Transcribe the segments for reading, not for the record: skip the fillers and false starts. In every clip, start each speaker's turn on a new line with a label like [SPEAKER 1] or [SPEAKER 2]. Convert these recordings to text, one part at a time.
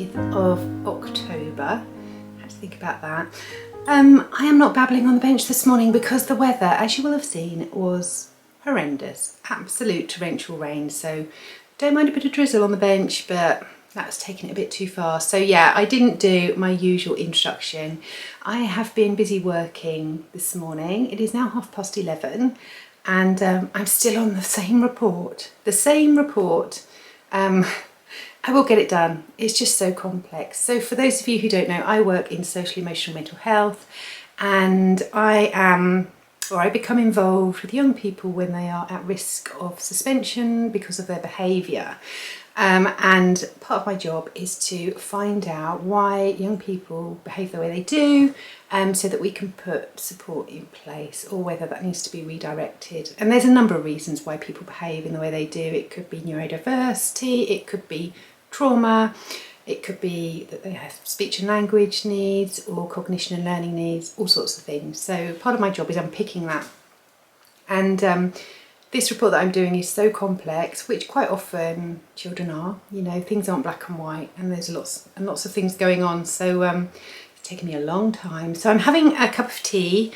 [SPEAKER 1] 20th of October. I had to think about that. I am not babbling on the bench this morning because the weather, as you will have seen, was horrendous. Absolute torrential rain, so don't mind a bit of drizzle on the bench, but that's taken it a bit too far. So yeah, I didn't do my usual introduction. I have been busy working this morning. It is now 11:30 and I'm still on the same report. I will get it done. It's just so complex. So for those of you who don't know, I work in social emotional mental health, and I become involved with young people when they are at risk of suspension because of their behaviour. And part of my job is to find out why young people behave the way they do, so that we can put support in place, or whether that needs to be redirected. And there's a number of reasons why people behave in the way they do. It could be neurodiversity, it could be trauma, it could be that they have speech and language needs or cognition and learning needs, all sorts of things. So part of my job is unpicking that. And this report that I'm doing is so complex, which quite often children are, you know, things aren't black and white, and there's lots and lots of things going on. So it's taken me a long time. So I'm having a cup of tea,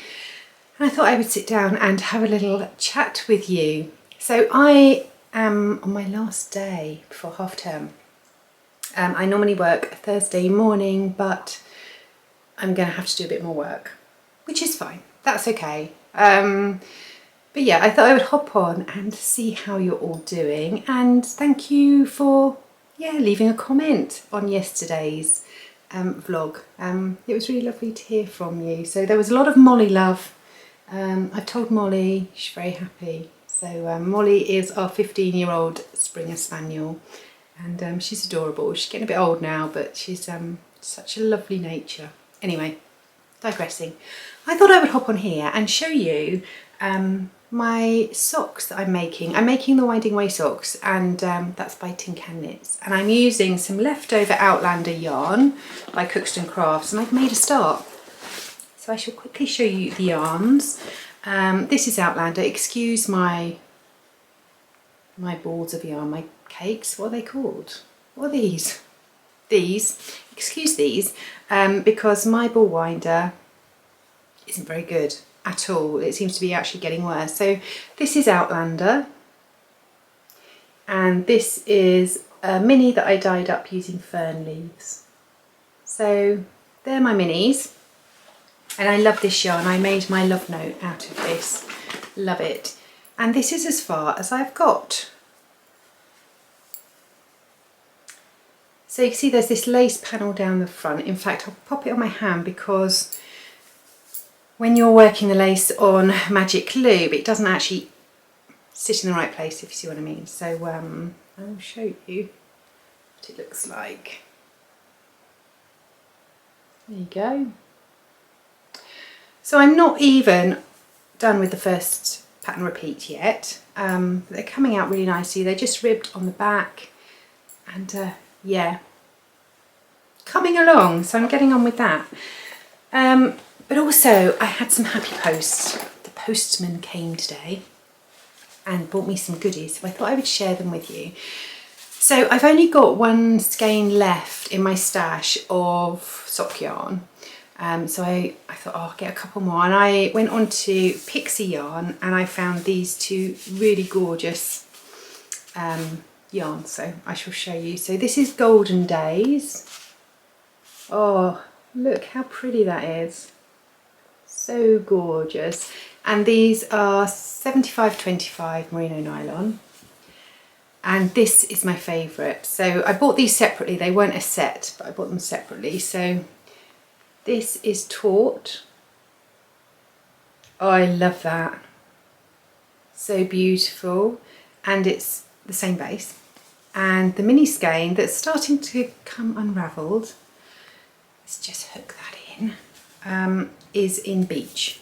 [SPEAKER 1] and I thought I would sit down and have a little chat with you. So I am on my last day before half term. I normally work a Thursday morning, but I'm going to have to do a bit more work, which is fine. That's okay. But yeah, I thought I would hop on and see how you're all doing, and thank you for leaving a comment on yesterday's vlog. It was really lovely to hear from you. So there was a lot of Molly love. I've told Molly, she's very happy. So Molly is our 15-year-old Springer Spaniel, and she's adorable. She's getting a bit old now, but she's such a lovely nature. Anyway, digressing. I thought I would hop on here and show you my socks that I'm making. I'm making the Winding Way socks, and that's by Tin Can Knits. And I'm using some leftover Outlander yarn by Cookston Crafts, and I've made a start. So I shall quickly show you the yarns. This is Outlander. Excuse my balls of yarn, my cakes. What are they called? What are these? Excuse these, because my ball winder isn't very good at all. It seems to be actually getting worse. So this is Outlander, and this is a mini that I dyed up using fern leaves. So they're my minis, and I love this yarn. I made my love note out of this. Love it. And this is as far as I've got. So you can see there's this lace panel down the front. In fact, I'll pop it on my hand, because when you're working the lace on magic lube, it doesn't actually sit in the right place, if you see what I mean. So I will show you what it looks like. There you go. So I'm not even done with the first pattern repeat yet. They're coming out really nicely. They're just ribbed on the back, and yeah, coming along. So I'm getting on with that. But also I had some happy posts. The postman came today and brought me some goodies, so I thought I would share them with you. So I've only got one skein left in my stash of sock yarn. So I thought, oh, I'll get a couple more, and I went on to Pixie Yarn and I found these two really gorgeous yarns, so I shall show you. So this is Golden Days. Oh, look how pretty that is. So gorgeous. And these are 75/25 merino nylon. And this is my favourite. So I bought these separately. They weren't a set, but I bought them separately. So this is Taut. Oh, I love that. So beautiful. And it's the same base. And the mini skein that's starting to come unravelled, let's just hook that in, is in Beach.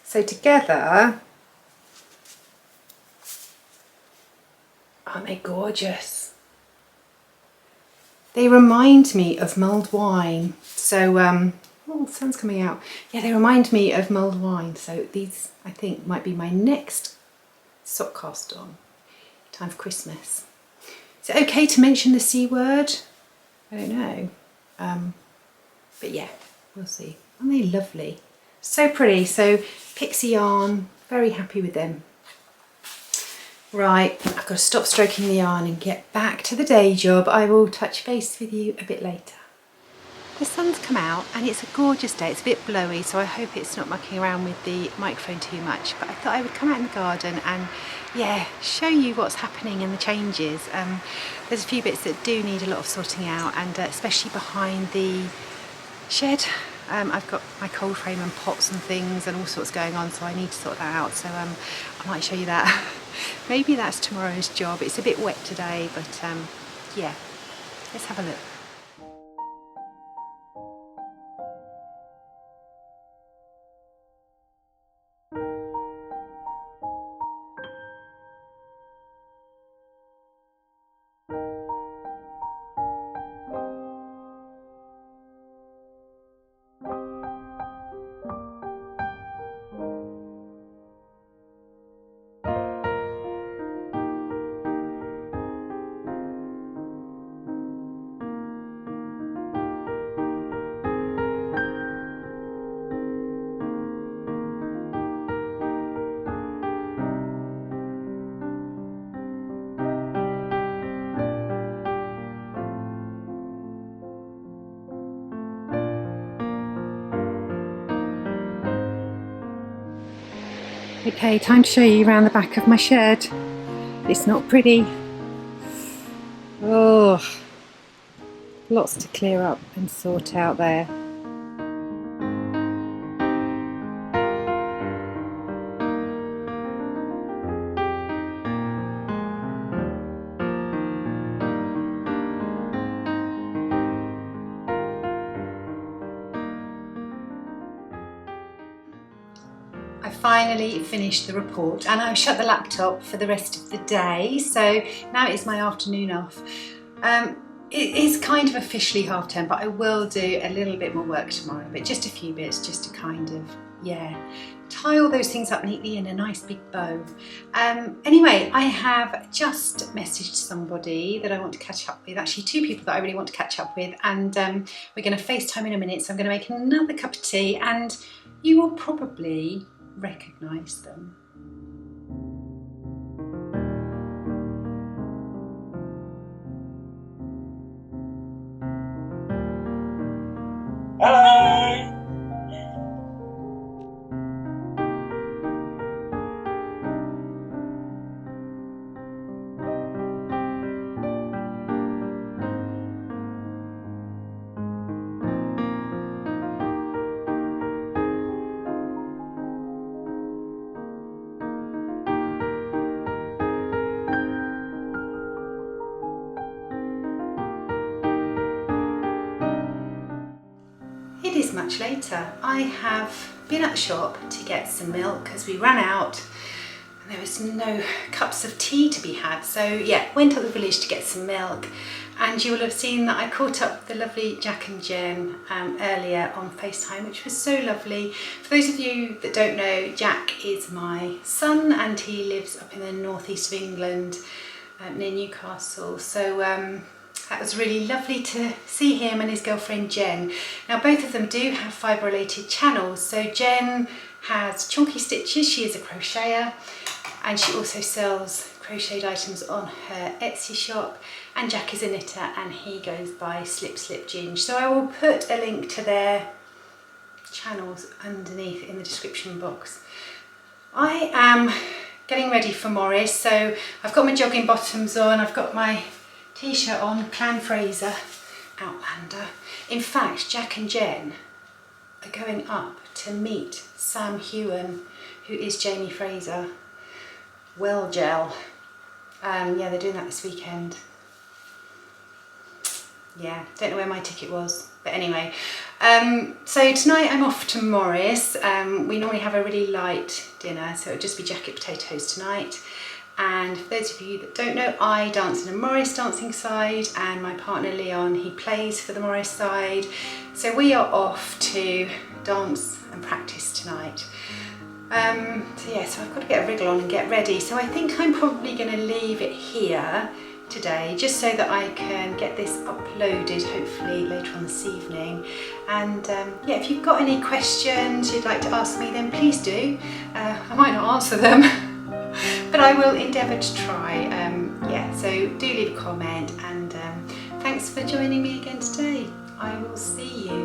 [SPEAKER 1] So together, aren't they gorgeous? They remind me of mulled wine. So, oh, the sun's coming out. Yeah, they remind me of mulled wine. So these, I think, might be my next sock cast on. Time for Christmas. Is it okay to mention the C word? I don't know. But yeah, we'll see. Aren't they lovely? So pretty. So pixie yarn, very happy with them. Right, I've got to stop stroking the yarn and get back to the day job. I will touch base with you a bit later. The sun's come out and it's a gorgeous day. It's a bit blowy, so I hope it's not mucking around with the microphone too much. But I thought I would come out in the garden and yeah, show you what's happening and the changes. There's a few bits that do need a lot of sorting out, and especially behind the shed. I've got my cold frame and pots and things and all sorts going on, so I need to sort that out. So I might show you that. Maybe that's tomorrow's job. It's a bit wet today, but yeah, let's have a look. Okay, time to show you around the back of my shed. It's not pretty. Oh, lots to clear up and sort out there. I finally finished the report and I've shut the laptop for the rest of the day, so now it's my afternoon off. It is kind of officially half term, but I will do a little bit more work tomorrow, but just a few bits just to kind of, yeah, tie all those things up neatly in a nice big bow. Anyway, I have just messaged somebody that I want to catch up with, actually two people that I really want to catch up with, and we're going to FaceTime in a minute, so I'm going to make another cup of tea and you will probably recognise them.
[SPEAKER 2] Hello!
[SPEAKER 1] It is much later. I have been at the shop to get some milk because we ran out and there was no cups of tea to be had. So yeah, went up the village to get some milk, and you will have seen that I caught up with the lovely Jack and Jen earlier on FaceTime, which was so lovely. For those of you that don't know, Jack is my son and he lives up in the northeast of England near Newcastle. So that was really lovely to see him and his girlfriend Jen. Now both of them do have fibre related channels. So Jen has Chonky Stitches, she is a crocheter, and she also sells crocheted items on her Etsy shop, and Jack is a knitter and he goes by Slip Ginge. So I will put a link to their channels underneath in the description box. I am getting ready for Morris, so I've got my jogging bottoms on, I've got my t-shirt on, Clan Fraser, Outlander. In fact, Jack and Jen are going up to meet Sam Hewen, who is Jamie Fraser. Well, gel. Yeah, they're doing that this weekend. Yeah, don't know where my ticket was, but anyway. So tonight I'm off to Morris. We normally have a really light dinner, so it'll just be jacket potatoes tonight. And for those of you that don't know, I dance in a Morris dancing side, and my partner Leon, he plays for the Morris side. So we are off to dance and practice tonight. So yeah, so I've got to get a wriggle on and get ready. So I think I'm probably going to leave it here today, just so that I can get this uploaded hopefully later on this evening. And yeah, if you've got any questions you'd like to ask me, then please do. I might not answer them but I will endeavour to try. Yeah, so do leave a comment, and thanks for joining me again today. I will see you